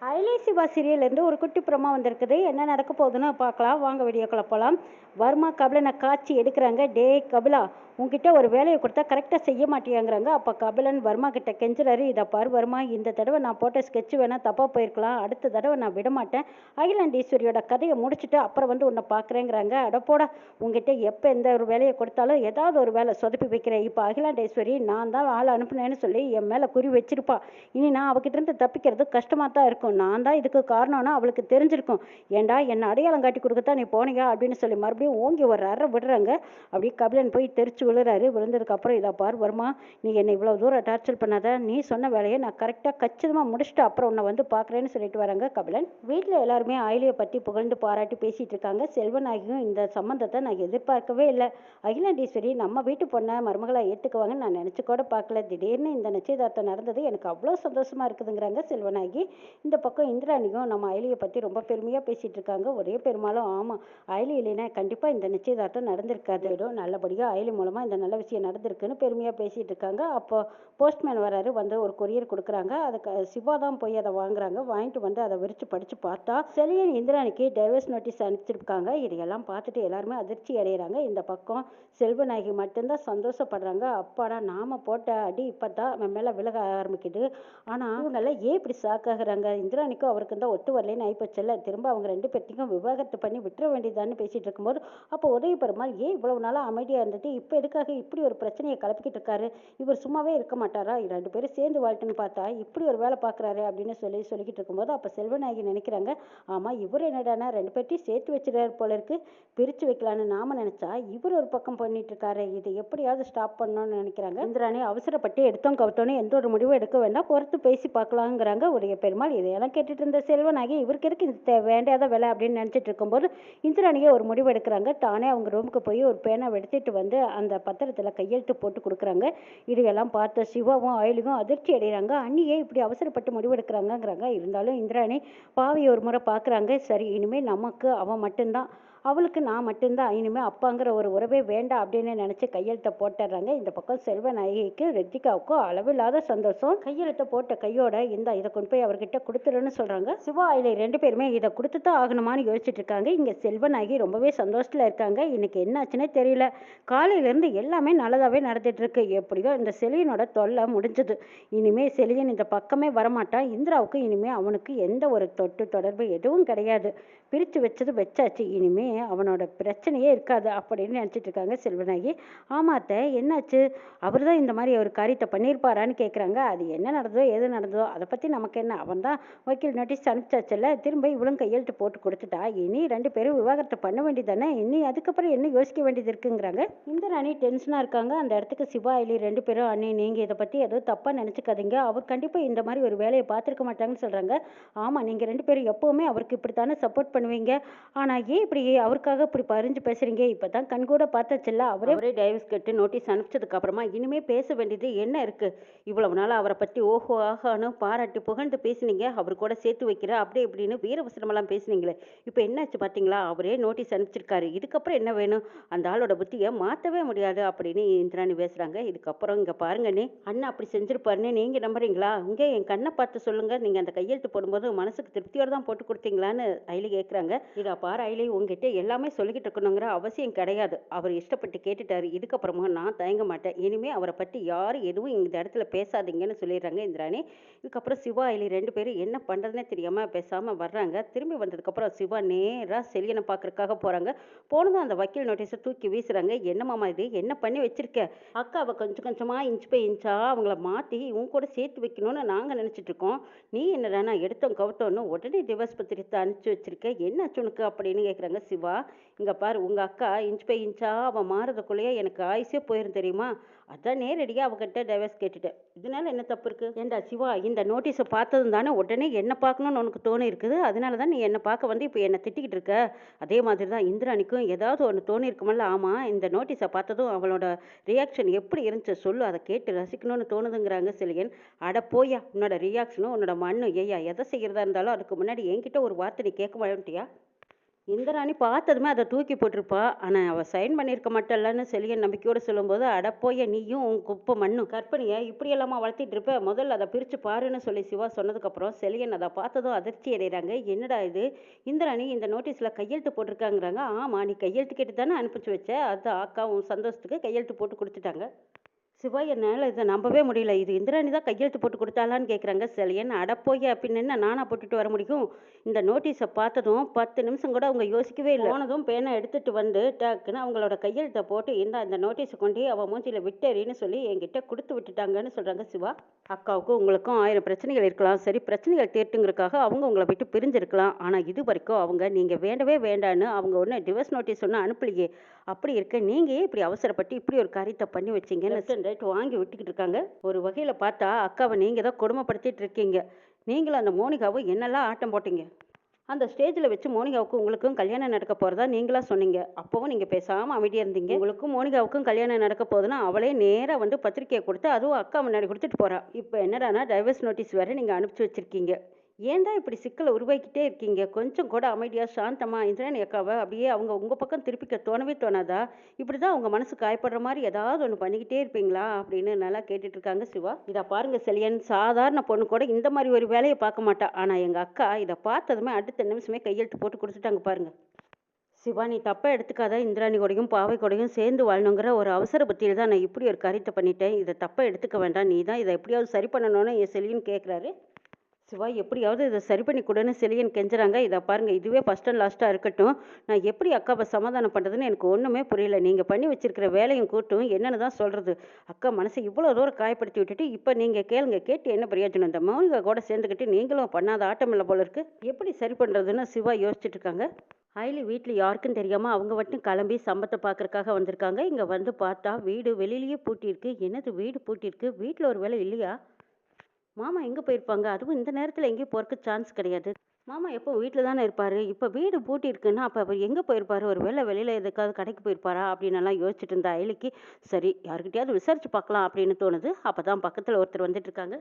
அயலே சிவா சீரியல்லேருந்து ஒரு குட்டி ப்ரோமோ வந்திருக்குது. என்ன நடக்க போகுதுன்னு பார்க்கலாம். வாங்க வீடியோக்குள்ள போகலாம். வர்மா கபிலனை காட்சி எடுக்கிறாங்க. டேய் கபிலா, உன்கிட்ட ஒரு வேலையை கொடுத்தா கரெக்டாக செய்ய மாட்டியாங்கிறாங்க. அப்போ கபிலன் வர்மா கிட்ட கெஞ்சுறாரு. இதை பாரு வர்மா, இந்த தடவை நான் போட்ட ஸ்கெட்ச் வேணால் தப்பாக போயிருக்கலாம், அடுத்த தடவை நான் விட மாட்டேன். அகிலாண்டீஸ்வரியோட கதையை முடிச்சுட்டு அப்புறம் வந்து உன்னை பார்க்குறேங்கிறாங்க. அடப்போடா, உங்ககிட்ட எப்போ எந்த ஒரு வேலையை கொடுத்தாலும் ஏதாவது ஒரு வேலை சொதப்பி வைக்கிறேன். இப்போ அகிலாண்டேஸ்வரி நான் தான் ஆள் அனுப்புனேன்னு சொல்லி என் மேலே குறி வச்சிருப்பா. இனி நான் அவகிட்ட இருந்து தப்பிக்கிறது கஷ்டமாக தான் இருக்கும். நான் தான் இதுக்கு காரணம்னா அவளுக்கு தெரிஞ்சிருக்கும். ஏண்டா என்னை அடையாளம் காட்டி கொடுக்கத்தான் நீ போனியா அப்படின்னு சொல்லி மறுபடியும் ஓங்கி ஒரு அறை விடுறாங்க. அப்படியே கபிலன் போய் தெரிச்சு விழுறாரு. விழுந்ததுக்கு அப்புறம் இதை பார் வர்மா, நீ என்னை இவ்வளோ தூரம் டார்ச்சர் பண்ணாத. நீ சொன்ன வேலையை நான் கரெக்டாக கச்சிதமாக முடிச்சுட்டு அப்புறம் உன்னை வந்து பார்க்குறேன்னு சொல்லிட்டு வராங்க கபிலன். வீட்டில் எல்லாருமே ஆயிலியை பற்றி புகழ்ந்து பாராட்டி பேசிட்டு இருக்காங்க. செல்வநாயகியும் இந்த சம்மந்தத்தை நான் எதிர்பார்க்கவே இல்லை. அகிலாண்டீஸ்வரி நம்ம வீட்டு பொண்ணை மருமகளை ஏற்றுக்குவாங்கன்னு நான் நினச்சி கூட பார்க்கல. திடீர்னு இந்த நிச்சயதார்த்தம் நடந்தது எனக்கு அவ்வளோ சந்தோஷமா இருக்குதுங்கிறாங்க செல்வநாயகி. இந்த பக்கம் இந்திராணியும் நம்ம அயலியை பற்றி ரொம்ப பெருமையாக பேசிட்டு இருக்காங்க. ஒரே பெருமாளும் ஆமாம், அயலி இல்லைன்னா கண்டிப்பாக இந்த நிச்சயதார்த்தம் நடந்திருக்காது. ஏதோ நல்லபடியாக அயலி மூலமாக இந்த நல்ல விஷயம் நடந்திருக்குன்னு பெருமையாக பேசிட்டு இருக்காங்க. அப்போ போஸ்ட்மேன் வராரு. வந்து ஒரு கொரியர் கொடுக்குறாங்க. அதுக்கு சிவா தான் போய் அதை வாங்குறாங்க. வாங்கிட்டு வந்து அதை விரித்து படித்து பார்த்தா செலியன் இந்திராணிக்கு டைவர்ஸ் நோட்டீஸ் அனுப்பிச்சிருக்காங்க. இதையெல்லாம் பார்த்துட்டு எல்லாருமே அதிர்ச்சி அடைகிறாங்க. இந்த பக்கம் செல்வநாயகி மட்டும்தான் சந்தோஷப்படுறாங்க. அப்பாடா, நாம போட்ட அடி இப்போ தான் அவன் மேலே விலக ஆரம்பிக்குது. ஆனால் இவங்கெல்லாம் ஏன் இப்படி சாக்காகிறாங்க? இந்திராணிக்கும் அவருக்கு தான் ஒத்து வரலன்னு ஆயிப்போச்சல்ல. திரும்ப அவங்க ரெண்டு பேர்த்தையும் விவாகரத்து பண்ணி விட்டுற வேண்டியதான்னு பேசிட்டு இருக்கும்போது அப்போ உதவி பெருமாள் ஏன் இவ்வளவு நாளாக அமைதியாக இருந்துட்டு இப்போ எதுக்காக இப்படி ஒரு பிரச்சனையை கிளப்பிக்கிட்டு இருக்காரு? இவர் சும்மாவே இருக்க மாட்டாரா? ரெண்டு பேரும் சேர்ந்து வாழ்ட்டுன்னு பார்த்தா இப்படி ஒரு வேலை பார்க்குறாரு அப்படின்னு சொல்லிக்கிட்டு இருக்கும்போது அப்போ செல்வநாயகி நினைக்கிறாங்க, ஆமாம் இவர் என்னடானா ரெண்டு பேர்த்தையும் சேர்த்து வச்சிருக்காரு போல இருக்கு. பிரித்து வைக்கலான்னு நாம நினச்சா இவர் ஒரு பக்கம் பண்ணிட்டு இருக்காரு. இதை எப்படியாவது ஸ்டாப் பண்ணணும்னு நினைக்கிறாங்க. இந்திராணி அவசரப்பட்டு எடுத்தோம் கவுத்தோன்னு எந்த ஒரு முடிவும் எடுக்க வேண்டாம், பொறுத்து பேசி பார்க்கலாங்கிறாங்க உடைய பெருமாள். இதையெல்லாம் கேட்டுட்டு இருந்த செல்வநாயகி இவருக்கு இருக்கு இது வேண்டாத வேலை அப்படின்னு நினச்சிட்டு இருக்கும்போது இந்திராணியை ஒரு முடிவு எடுக்கிறாங்க. தானே அவங்க ரூமுக்கு போய் ஒரு பேனை எடுத்துட்டு வந்து அந்த பத்திரத்தில் கையெழுத்து போட்டு கொடுக்குறாங்க. இதையெல்லாம் பார்த்த சிவாவும் ஆயிலுக்கும் அதிர்ச்சி அடைகிறாங்க. அண்ணியே இப்படி அவசரப்பட்டு முடிவு எடுக்கிறாங்கங்கிறாங்க. இருந்தாலும் இந்திராணி பாவியை ஒரு முறை பார்க்குறாங்க. சரி, இனிமேல் நமக்கு அவன் மட்டும்தான், அவளுக்கு நான் மட்டும்தான், இனிமேல் அப்பாங்கிற ஒரு உறவே வேண்டாம் அப்படின்னு நினச்சி கையெழுத்தை போட்டுடுறாங்க. இந்த பக்கம் செல்வநாயகிக்கு ரித்திகாவுக்கும் அளவில்லாத சந்தோஷம். கையெழுத்தை போட்ட கையோட இதை கொண்டு போய் அவர்கிட்ட கொடுத்துருன்னு சொல்கிறாங்க. சிவா ஆயிலை ரெண்டு பேருமே இதை கொடுத்து தான் ஆகணுமான்னு யோசிச்சுட்டு இருக்காங்க. இங்கே செல்வநாயகி ரொம்பவே சந்தோஷத்தில் இருக்காங்க. இன்னைக்கு என்னாச்சுன்னே தெரியல. காலையிலேருந்து எல்லாமே நல்லதாகவே நடந்துட்டு இருக்கு. எப்படியோ இந்த செலியனோட தொல்லை முடிஞ்சது. இனிமேல் செலியன் இந்த பக்கமே வரமாட்டான். இந்திராவுக்கு இனிமேல் அவனுக்கு எந்த ஒரு தொட்டு தொடர்பு எதுவும் கிடையாது. பிரித்து வச்சது வச்சாச்சு. இனிமே அவனோட பிரச்சனையே இருக்காது அப்படின்னு நினச்சிட்டு இருக்காங்க செல்வநாயகி. ஆமாத்த, என்னாச்சு? அவர் தான் இந்த மாதிரி ஒரு காரியத்தை பண்ணியிருப்பாரான்னு கேட்குறாங்க. அது என்ன நடந்ததோ எது நடந்ததோ அதை பற்றி நமக்கு என்ன? அவன் தான் வக்கீல் நோட்டீஸ் அனுப்பிச்சாச்சல்ல. திரும்ப இவளும் கையெழுத்து போட்டு கொடுத்துட்டா. இனி ரெண்டு பேரும் விவாகரத்தை பண்ண வேண்டியதானே. இனி அதுக்கப்புறம் என்ன யோசிக்க வேண்டியது இருக்குங்கிறாங்க. இந்த ராணி டென்ஷனாக இருக்காங்க. அந்த இடத்துக்கு சிவா அயலி ரெண்டு பேரும், அண்ணி நீங்கள் இதை பற்றி எதுவும் தப்பாக நினச்சிக்காதீங்க, அவர் கண்டிப்பாக இந்த மாதிரி ஒரு வேலையை பார்த்துருக்க மாட்டாங்கன்னு சொல்கிறாங்க. ஆமாம், நீங்கள் ரெண்டு பேரும் எப்போவுமே அவருக்கு இப்படித்தானே சப்போர்ட் பண்ணுவீங்க. ஆனால் ஏன் இப்படி அவருக்காக இப்படி பறிஞ்சு பேசுறீங்க? இப்போ தான் கண்கூட பார்த்தாச்சுல்ல. அவரே டைவர்ஸ் கேட்டு நோட்டீஸ் அனுப்பிச்சதுக்கு அப்புறமா இனிமே பேச வேண்டியது என்ன இருக்கு? இவ்வளவு நாள் அவரை பற்றி ஓஹோ ஆஹான்னு பாராட்டி புகழ்ந்து பேசுனீங்க. அவர் கூட சேர்த்து வைக்கிற அப்படி இப்படின்னு வீரவசனமெல்லாம் பேசுனீங்களே. இப்போ என்னாச்சு பார்த்தீங்களா? அவரே நோட்டீஸ் அனுப்பிச்சிருக்காரு. இதுக்கப்புறம் என்ன வேணும்? அந்த ஆளோட புத்தியை மாற்றவே முடியாது அப்படின்னு இந்திராணி பேசுகிறாங்க. இதுக்கப்புறம் இங்கே பாருங்கண்ணே, அண்ணா அப்படி செஞ்சிருப்பாருன்னு நீங்கள் நம்புறீங்களா? இங்கே என் கண்ணை பார்த்து சொல்லுங்க, நீங்கள் அந்த கையெழுத்து போடும்போது மனசுக்கு திருப்தியோடு தான் போட்டு கொடுத்தீங்களான்னு அயலி கேட்குறாங்க. இதா பாரு அயலி, உங்ககிட்ட எல்லாமே சொல்லிக்கிட்டு இருக்கணுங்கிற அவசியம் கிடையாது. அவர் இஷ்டப்பட்டு கேட்டுட்டாரு. இதுக்கப்புறமா நான் தயங்க மாட்டேன். இனிமே அவரை பற்றி யாரும் எதுவும் இந்த இடத்துல பேசாதீங்கன்னு சொல்லிடுறாங்க இந்திராணி. இதுக்கப்புறம் சிவா அயலி ரெண்டு பேரும் என்ன பண்ணுறதுனே தெரியாமல் பேசாமல் வர்றாங்க. திரும்பி வந்ததுக்கப்புறம் சிவா நேராக செலியனை பார்க்கறதுக்காக போகிறாங்க. போனதும் அந்த வக்கீல் நோட்டீஸை தூக்கி வீசுறாங்க. என்ன மாமா இது? என்ன பண்ணி வச்சிருக்க? அக்காவை கொஞ்சம் கொஞ்சமாக இன்ச் பை இன்ச்சா அவங்கள மாற்றி உன் கூட சேர்த்து வைக்கணும்னு நாங்கள் நினச்சிட்டு இருக்கோம். நீ என்னடானா எடுத்தோம் கவுத்தோன்னு உடனே டிவோர்ஸ் பத்திரத்தை அனுப்பிச்சி வச்சிருக்க. என்னாச்சு உனக்கு அப்படின்னு கேட்குறாங்க சிவா. இங்கே பாரு, உங்கள் அக்கா இன்ச் பை இன்ச்சா அவன் மாறதுக்குள்ளேயே எனக்கு ஆயுசே போயிரும் தெரியுமா? அதான் நேரடியாக அவகிட்ட டைவர்ஸ் கேட்டுட்டேன். இதனால என்ன தப்பு இருக்கு? ஏண்டா சிவா, இந்த நோட்டீஸை பார்த்ததும் தானே உடனே என்ன பார்க்கணும்னு உனக்கு தோணி இருக்குது. அதனால தான் நீ என்னை பார்க்க வந்து இப்போ என்னை திட்டிக்கிட்டு இருக்க. அதே மாதிரி தான் இந்திராணிக்கும் ஏதாவது ஒன்று தோணி இருக்குமல்ல. ஆமாம், இந்த நோட்டீஸை பார்த்ததும் அவளோட ரியாக்ஷன் எப்படி இருந்துச்சு சொல்லு, அதை கேட்டு ரசிக்கணும்னு தோணுதுங்கிறாங்க செலியன். அட போயா, உன்னோட ரியாக்ஷனும் உன்னோட மண்ணும். ஏயா, எதை செய்கிறதா இருந்தாலும் அதுக்கு முன்னாடி என்கிட்ட ஒரு வார்த்தை நீ கேட்க மாட்டியா? இந்திராணி பார்த்ததுமே அதை தூக்கி போட்டிருப்பா. ஆனா, அவ சைன் பண்ணியிருக்க மாட்டாள்லன்னு செலியன் நம்பிக்கையோட சொல்லும்போது, "அட போய்யா நீயும் உன் குப்பை மண்ணும்! கற்பனைய இப்படியெல்லாமா வளர்த்திட்டு இருப்ப? முதல்ல அத பிரிச்சு பாருன்னு" சொல்லி சிவா சொன்னதுக்கப்புறம், செலியன் அத பார்த்ததும் அதிர்ச்சி அடையறாங்க. "என்னடா இது? இந்திராணி இந்த நோட்டீஸ்ல கையெழுத்து போட்டிருக்காங்கறாங்க." "ஆமா, நீ கையெழுத்து கேட்டு தானே அனுப்பிச்சு வச்ச. அதான் அக்கா உன் சந்தோஷத்துக்கு கையெழுத்து போட்டு குடுத்துட்டாங்க." சிவா என்னால இத நம்பவே முடியல. இது இந்திராணி தான் கையெழுத்து போட்டு குடுத்தாளான்னு கேட்குறாங்க செலியன். அட போய்யா! பின்ன என்ன நானா போட்டுட்டு வர முடியும்? இந்த நோட்டீஸ பார்த்ததும் 10 நிமிஷம் கூட அவங்க யோசிக்கவே இல்ல. போனதும் பேனா எடுத்துட்டு வந்து டக்குன்னு அவங்களோட கையெழுத்த போட்டு, "இந்தா இந்த நோட்டீஸ கொண்டோய் அவ மூஞ்சில விட்டெறின்னு" சொல்லி என்கிட்ட குடுத்து விட்டுட்டாங்கன்னு சொல்றாங்க சிவா. அக்காவுக்கும் உங்களுக்கும் 1000 பிரச்சனைகள் இருக்கலாம். சரி பிரச்சனைகள் தீர்ட்டுங்கிறதுக்காக அவங்க உங்கள விட்டு பிரிஞ்சிருக்கலாம். ஆனா இதுவரைக்கும் அவங்க நீங்க வேண்டவே வேண்டான்னு அவங்க ஒண்ணும் டிவோர்ஸ் நோட்டீஸ் ஒண்ணும் அனுப்பலையே! அப்படி இருக்க நீங்க ஏன் இப்படி அவசரப்பட்டு இப்படி ஒரு காரியத்த பண்ணி வச்சீங்கன்னு லெஃப்ட் அண்ட் ரைட் வாங்கி விட்டுக்கிட்டு இருக்காங்க. ஒரு வகையில பார்த்தா அக்காவ நீங்க தான் கொடுமைப்படுத்திட்டு இருக்கீங்க. நீங்களும் அந்த மோனிகாவும் என்னெல்லாம் ஆட்டம் போட்டீங்க. அந்த ஸ்டேஜ்ல வச்சு மோனிகாவுக்கும் உங்களுக்கும் கல்யாணம் நடக்க போறதா நீங்களா சொன்னீங்க. அப்பவும் நீங்க பேசாம அமைதியா இருந்தீங்க. உங்களுக்கும் மோனிகாவுக்கும் கல்யாணம் நடக்க போகுதுன்னா அவளே நேரா வந்து பத்திரிக்கைய குடுத்து அதுவும் அக்கா முன்னாடி குடுத்துட்டு போறா. இப்ப என்னடான்னா டைவர்ஸ் நோட்டீஸ் வேற நீங்க அனுப்பிச்சு வச்சிருக்கீங்க. ஏன்டா இப்படி சிக்கல உருவாக்கிட்டே இருக்கீங்க? கொஞ்சம் கூட அமைதியா, சாந்தமா இந்திராணி அக்காவ அப்படியே அவங்க உங்க பக்கம் திருப்பிக்க தோணவே தோணாதா? இப்படிதான் உங்க மனசு காயப்படுற மாரி ஏதாவது ஒண்ணு பண்ணிக்கிட்டே இருப்பீங்களா? அப்படின்னு நல்லா கேட்டுட்டு இருக்காங்க சிவா. இத பாருங்க செலியன், சாதாரண பொண்ணு கூட இந்த மாரி ஒரு வேலைய பார்க்க மாட்டா. ஆனா எங்க அக்கா இத பார்த்ததுமே அடுத்த நிமிஷமே கையெழுத்து போட்டு குடுத்துட்டாங்க பாருங்க. சிவா நீ தப்பா எடுத்துக்காத. இந்திராணி கூடயும், பாவை கூடயும் சேர்ந்து வாழணுங்கிற ஒரு அவசர புத்தியில தான் நான் இப்படி ஒரு காரியத்த பண்ணிட்டேன். இத தப்பா எடுத்துக்க வேண்டாம். நீ தான் இத எப்படியாவது சரி பண்ணணும்னு என் செலியன் கேட்குறாரு. சிவா எப்படியாவது இத சரி பண்ணி குடுன்னு செலியன் கெஞ்சுறாங்க. இத பாருங்க இதுவே ஃபர்ஸ்ட் அண்ட் லாஸ்ட்டா இருக்கட்டும். நான் எப்படி அக்காவ சமாதானம் பண்றதுன்னு எனக்கு ஒண்ணுமே புரியல. நீங்க பண்ணி வச்சிருக்கிற வேலையும் கூட்டும் என்னன்னு தான் சொல்றது? அக்கா மனச இவ்வளோ தூரம் காயப்படுத்தி விட்டுட்டு, இப்ப நீங்க கேளுங்க. கேட்டு என்ன பிரயோஜனம்? இந்த மௌனிகா கூட சேர்ந்துக்கிட்டு நீங்களும் பண்ணாத ஆட்டம் இல்ல போல இருக்கு. எப்படி சரி பண்றதுன்னு சிவா யோசிச்சுட்டு இருக்காங்க. ஐலி வீட்ல யாருக்கும் தெரியாம அவங்க மட்டும் கிளம்பி சம்பத்த பார்க்கறக்காக வந்திருக்காங்க. இங்க வந்து பார்த்தா வீடு வெளியிலயே பூட்டியிருக்கு. என்னது வீடு பூட்டியிருக்கு? வீட்ல ஒரு வேளை இல்லையா? மாமா எங்க போயிருப்பாங்க? அதுவும் இந்த நேரத்துல எங்கேயும் போறதுக்கு சான்ஸ் கிடையாது. மாமா எப்போ வீட்ல தானே இருப்பாரு. இப்ப வீடு பூட்டி இருக்குன்னா, அப்ப அவர் எங்க போயிருப்பாரு? ஒரு வேளை வெளியில எதுக்காவது கடைக்கு போயிருப்பாரா? அப்படின்னெல்லாம் யோசிச்சுட்டு இருந்த அயலிக்கு, சரி யார்கிட்டயாவது விசாரிச்சு பார்க்கலாம் அப்படின்னு தோணுது. அப்பதான் பக்கத்துல ஒருத்தர் வந்துட்டு இருக்காங்க.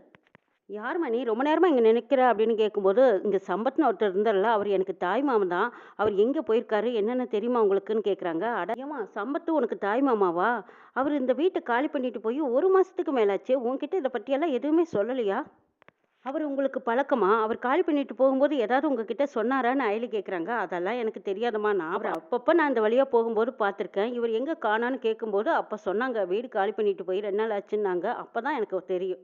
யாரும்மா நீ? ரொம்ப நேரமா இங்க நிக்கிற அப்படின்னு கேட்கும்போது, இங்க சம்பத்ன்னு ஒருத்தர் இருந்தார்ல, அவர் எனக்கு தாய் மாமன் தான். அவர் எங்க போயிருக்காரு? என்னன்னு தெரியுமா உங்களுக்குன்னு கேட்குறாங்க. அட ஏம்மா சம்பத்து உனக்கு தாய் மாமாவா? அவரு இந்த வீட்ட காலி பண்ணிட்டு போய் 1 மாசத்துக்கு மேலாச்சு. உன்கிட்ட இத பத்தியெல்லாம் எதுவுமே சொல்லலையா? அவரு உங்களுக்கு பழக்கமா? அவர் காலி பண்ணிட்டு போகும்போது ஏதாவது உங்ககிட்ட சொன்னாரான்னு அயலி கேட்குறாங்க. அதெல்லாம் எனக்கு தெரியாதும்மா. நான் அவர அப்பப்ப நான் இந்த வழியா போகும்போது பார்த்துருக்கேன். இவர் எங்க காணோன்னு கேட்கும்போது, அப்ப சொன்னாங்க. வீடு காலி பண்ணிட்டு போய் 2 நாள் ஆச்சுன்னாங்க. அப்பதான் எனக்கு தெரியும்.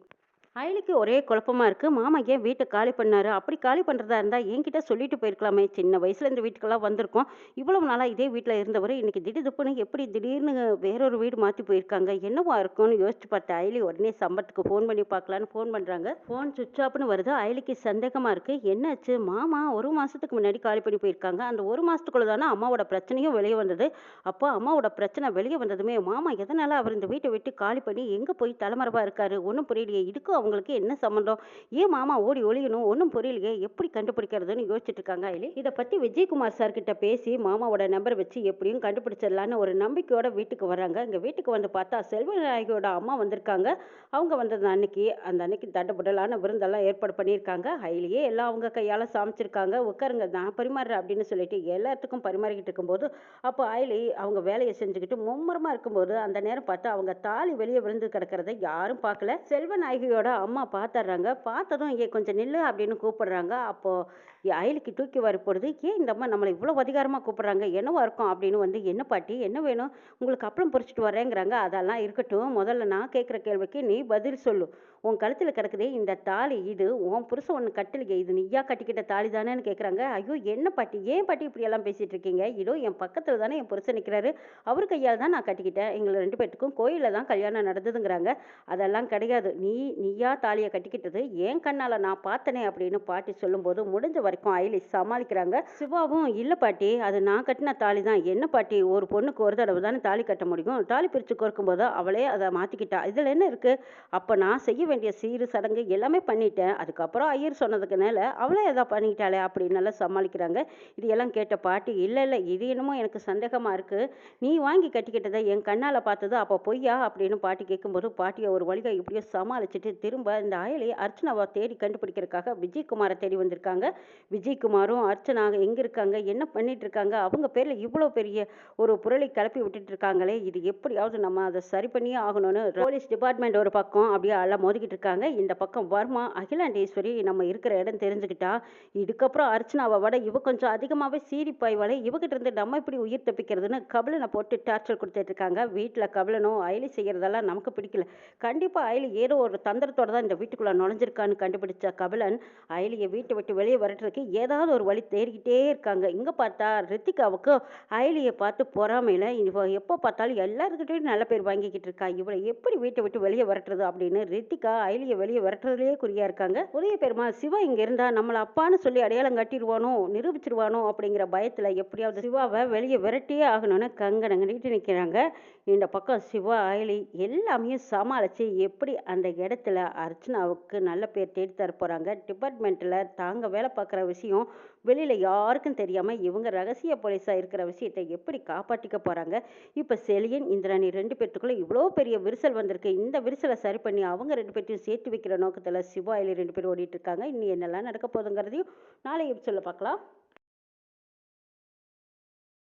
அயலிக்கு ஒரே குழப்பமா இருக்கு. மாமா ஏன் வீட்ட காலி பண்ணாரு? அப்படி காலி பண்றதா இருந்தா என்கிட்ட சொல்லிட்டு போயிருக்கலாமே! சின்ன வயசுல இந்த வீட்டுக்கெல்லாம் வந்திருக்கோம். இவ்வளவு நாளா இதே வீட்ல இருந்தவரு, இன்னைக்கு திடுதிப்புன்னு எப்படி திடீர்னு வேறொரு வீடு மாத்தி போயிருக்காங்க? என்னவா இருக்கும்னு யோசிச்சு பார்த்த அயலி உடனே சம்பத்துக்கு ஃபோன் பண்ணி பார்க்கலான்னு ஃபோன் பண்றாங்க. ஃபோன் சுவிட்ச் ஆஃப்னு வருது. அயலிக்கு சந்தேகமா இருக்கு. என்னாச்சு? மாமா 1 மாசத்துக்கு முன்னாடி காலி பண்ணி போயிருக்காங்க. அந்த 1 மாசத்துக்குள்ள தானே அம்மாவோட பிரச்சனையும் வெளிய வந்தது. அப்போ அம்மாவோட பிரச்சனை வெளிய வந்ததுமே, மாமா எதனால அவர் இந்த வீட்ட விட்டு காலி பண்ணி எங்க போய் தலைமறைவா இருக்காரு? ஒண்ணும் புரியலையே! இதுக்கும் அவங்களுக்கு என்ன சம்மந்தம்? ஏன் மாமா ஓடி ஒளியணும்? ஒண்ணும் புரியலையே! எப்படி கண்டுபிடிக்கிறதுன்னு யோசிச்சுட்டு இருக்காங்க அயலி. இத பத்தி விஜயகுமார் சார் கிட்ட பேசி மாமாவோட நம்பர் வச்சு எப்படியும் கண்டுபிடிச்சிடலான்னு ஒரு நம்பிக்கையோட வீட்டுக்கு வர்றாங்க. இங்க வீட்டுக்கு வந்து பார்த்தா செல்வநாயகியோட அம்மா வந்திருக்காங்க. அவங்க வந்தது அன்னைக்கு அந்த அன்னைக்கு தடபுடலான விருந்தெல்லாம் ஏற்பாடு பண்ணியிருக்காங்க. அயலியே எல்லாம் அவங்க கையால சமைச்சிருக்காங்க. உட்காருங்க நான் பரிமாறுறேன் அப்படின்னு சொல்லிட்டு எல்லாத்துக்கும் பரிமாறிக்கிட்டு இருக்கும்போது, அப்போ அயலி அவங்க வேலைய செஞ்சுக்கிட்டு மும்முரமா இருக்கும்போது, அந்த நேரம் பார்த்து அவங்க தாலி வெளிய விழுந்து கிடக்கிறத யாரும் பார்க்கல. செல்வநாயகியோட அம்மா பார்த்துடுறாங்க. பார்த்ததும் "ஏய் கொஞ்சம் நில்லு" அப்படின்னு கூப்பிடுறாங்க. அப்போ அயலிக்கு தூக்கி வாரி போடுது. "ஏன் இந்த அம்மா நம்மள இவ்வளோ அதிகாரமா கூப்பிடுறாங்க? என்னவா இருக்கும்?" அப்படின்னு வந்து, "என்ன பாட்டி என்ன வேணும்? உங்களுக்கு அப்பளம் பொரிச்சுட்டு வரேங்கிறாங்க." "அதெல்லாம் இருக்கட்டும். முதல்ல நான் கேட்குற கேள்விக்கு நீ பதில் சொல்லு. உன் கழுத்துல கிடக்குதே இந்த தாலி, இது உன் புருஷன் ஒண்ணு கட்டலையே. இது நீயா கட்டிக்கிட்ட தாலி தானேன்னு?" கேட்குறாங்க. "ஐயோ! என்ன பாட்டி? ஏன் பாட்டி இப்படியெல்லாம் பேசிட்டு இருக்கீங்க? இதோ என் பக்கத்துல தானே என் புருஷன் நிக்கிறாரு. அவர் கையால தான் நான் கட்டிக்கிட்டேன். எங்க 2 பேத்துக்கும் கோயில்ல தான் கல்யாணம் நடந்ததுங்கிறாங்க." "அதெல்லாம் கிடையாது. நீயா தாலிய கட்டிக்கிட்டது என் கண்ணால நான் பார்த்தனே" அப்படின்னு பாட்டி சொல்லும்போது, முடிஞ்ச வரைக்கும் அயலி சமாளிக்கிறாங்க. சிவாவும், "இல்ல பாட்டி, அது நான் கட்டின தாலி தான். என்ன பாட்டி, ஒரு பொண்ணுக்கு ஒரு தடவ தானே தாலி கட்ட முடியும். தாலி பிரிச்சு கோர்க்கும்போது அவளே அத மாத்திக்கிட்டா. இதுல என்ன இருக்கு? அப்ப நான் செய்ய வேண்டிய சீரு, சடங்கு எல்லாமே பண்ணிட்டேன். அதுக்கப்புறம் ஐயர் சொன்னதுக்குனால அவளே ஏதோ பண்ணிக்கிட்டாளே" அப்படின்னு எல்லாம் சமாளிக்கிறாங்க. இது எல்லாம் கேட்ட பாட்டி, "இல்ல, இல்ல இது என்னமோ எனக்கு சந்தேகமா இருக்கு. நீ வாங்கி கட்டிக்கிட்டத என் கண்ணால பார்த்தது அப்ப பொய்யா?" அப்படின்னு பாட்டி கேட்கும்போது, பாட்டிய ஒரு வழியா எப்படியோ சமாளிச்சுட்டு திரும்ப இந்த அயலி அர்ச்சனாவ தேடி கண்டுபிடிக்கிறதுக்காக விஜயகுமார தேடி வந்திருக்காங்க. விஜயகுமாரும் அர்ச்சனா எங்கே இருக்காங்க, என்ன பண்ணிட்டு இருக்காங்க, அவங்க பேரில் இவ்வளோ பெரிய ஒரு புரளி கிளப்பி விட்டுட்டு இருக்காங்களே, இது எப்படியாவது நம்ம அதை சரி பண்ணியே ஆகணும்னு போலீஸ் டிபார்ட்மெண்ட் ஒரு பக்கம் அப்படியே எல்லாம் மோதிக்கிட்டு இருக்காங்க. இந்த பக்கம் வர்மா அகிலாண்டேஸ்வரி நம்ம இருக்கிற இடம் தெரிஞ்சுக்கிட்டா, இதுக்கப்புறம் அர்ச்சனாவை விட இவ கொஞ்சம் அதிகமாகவே சீறி பாய்வாளே, இவகிட்ட இருந்து நம்ம இப்படி உயிர் தப்பிக்கிறதுன்னு கபிலனை போட்டு டார்ச்சர் கொடுத்துட்டு இருக்காங்க. வீட்டில் கபிலனும் அயலி செய்கிறதெல்லாம் நமக்கு பிடிக்கல. கண்டிப்பாக அயலி ஏதோ ஒரு தந்திரத்தோட தான் இந்த வீட்டுக்குள்ளே நுழைஞ்சிருக்கான்னு கண்டுபிடிச்ச கபிலன் அயலியை வீட்டை விட்டு வெளியே வரட்டுறதுக்கு ஏதாவது ஒரு வழி தேடிக்கிட்டே இருக்காங்க. இங்கே பார்த்தா ரித்திகாவுக்கு அயலியை பார்த்து பொறாமையில் இவ எப்போ பார்த்தாலும் எல்லாருக்கிட்டையும் நல்ல பேர் வாங்கிக்கிட்டு இருக்கா, இவளை எப்படி வீட்டை விட்டு வெளியே வரட்டுறது அப்படின்னு ரித்திகா அயலியை வெளியே வரட்டுறதுலேயே குறியா இருக்காங்க. உதய பெருமாள் சிவா இங்கே இருந்தால் நம்மளை அப்பான்னு சொல்லி அடையாளம் கட்டிடுவானோ நிரூபிச்சிருவானோ அப்படிங்கிற பயத்தில் எப்படியாவது சிவாவை வெளியே விரட்டியே ஆகணும்னு கங்கனங்கிட்டு நிற்கிறாங்க. இந்த பக்கம் சிவா அயலி எல்லாமே சமாளித்து எப்படி அந்த இடத்துல அர்ச்சனாவுக்கு நல்ல பேர் தேடி தர போகிறாங்க. டிபார்ட்மெண்ட்டில் தாங்க வேலை பார்க்குற விஷயம் வெளியில் யாருக்கும் தெரியாமல் இவங்க ரகசிய போலீஸாக இருக்கிற விஷயத்தை எப்படி காப்பாற்றிக்க போகிறாங்க. இப்போ செலியன் இந்திராணி 2 பேர்த்துக்குள்ளே இவ்வளோ பெரிய விரிசல் வந்திருக்கு. இந்த விரிசலை சரி பண்ணி அவங்க 2 பேர்த்தையும் சேர்த்து வைக்கிற நோக்கத்தில் சிவா அயலி 2 பேர் ஓடிட்டு இருக்காங்க. இன்னும் என்னெல்லாம் நடக்க போகுதுங்கிறதையும் நாளை சொல்ல பார்க்கலாம்.